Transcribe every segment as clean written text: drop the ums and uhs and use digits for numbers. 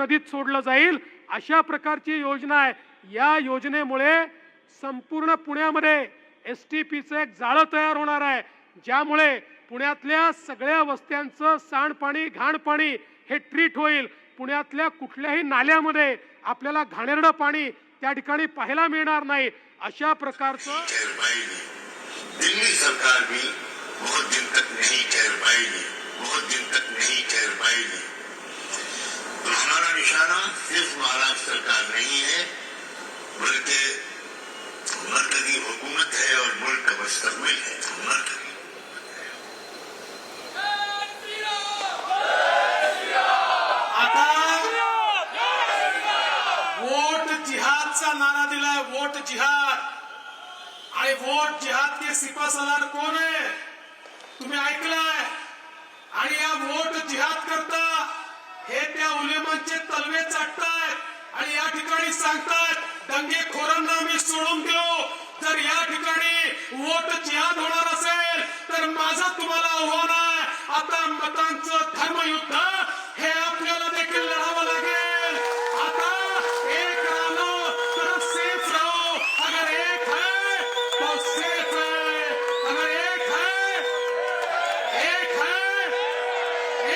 नदीत सोडलं जाईल अशा प्रकारची योजना आहे। या योजनेमुळे संपूर्ण पुण्यामध्ये STPचं एक जाळं तयार होणार आहे, ज्यामुळे पुण्यातल्या सगळ्या वस्त्यांचं सांडपाणी घाणपाणी हे ट्रीट होईल। पुण्यातल्या कुठल्याही नाल्यामध्ये आपल्याला घाणेरडं पाणी त्या ठिकाणी पाहायला मिळणार नाही। अशा प्रकारचं दिल्ली सरकार भी बहुत दिन तक नहीं ठहर पाएगी, बहुत दिन तक नहीं ठहर पाएगी। तो हमारा निशाना सिर्फ महाराष्ट्र सरकार नहीं है, बल्कि मरकजी हुकूमत है और मुल्क का मुस्तकबिल है। आता वोट जिहादचा नारा दिलाय, वोट जिहाद। आणि वोट जिहाद के सिपासलार कोण आहे तुम्ही ऐकलंय? आणि या वोट जिहाद करता हे त्या उलेमांचे तलवे चाटतायत आणि या ठिकाणी सांगतात दंगेखोरांना मी सोडून देऊ। जर या ठिकाणी वोट जिहाद होणार असेल तर माझं तुम्हाला आव्हान आहे, आता मतांचं धर्मयुद्ध हे आपल्याला देखील लढावं लागेल। आता एक राहिलो तर सेफ राहो, अगर एक है तो सेफ है, अगर एक है, एक है,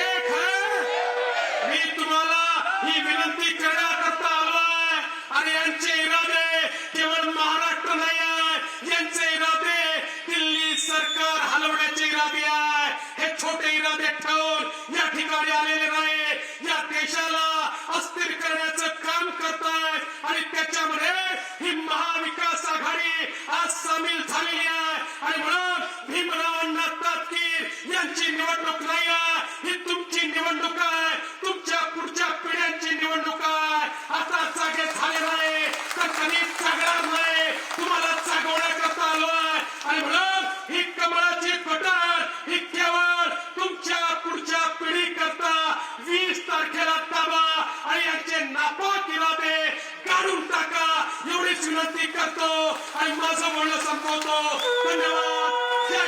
एक है। मी तुम्हाला ही विनंती करण्याकरता आलोय आणि यांचे इरादे केवळ महाराष्ट्र नाही आहे, यांचे इरादे दिल्ली सरकार हलवण्याचे इरादे आहे। हे छोटे इरादे ठेवून या ठिकाणी आलेले नाही, या देशाला अस्थिर करण्याचं काम करतायत आणि त्याच्यामध्ये ही महाविकास आघाडी आज सामील झालेली आहे। आणि म्हणून भीमराव अण्णा तापकीर यांची निवडणूक नाही आहे, ही तुमची निवडणूक आहे, तुमच्या पुढच्या पिढ्यांची निवडणूक आहे। आता जागे झाले नाही तर कधी जागणार नाही, तुम्हाला जागवण्याकरता आलोय। आणि म्हणून ही कमळाची कटार ही केवळ तुमच्या पुढच्या पिढी करता 20 तारखेला दाबा आणि यांचे नापाक इरादे काढून टाका, एवढीच विनंती करतो आणि माझं बोलणं संपवतो। धन्यवाद।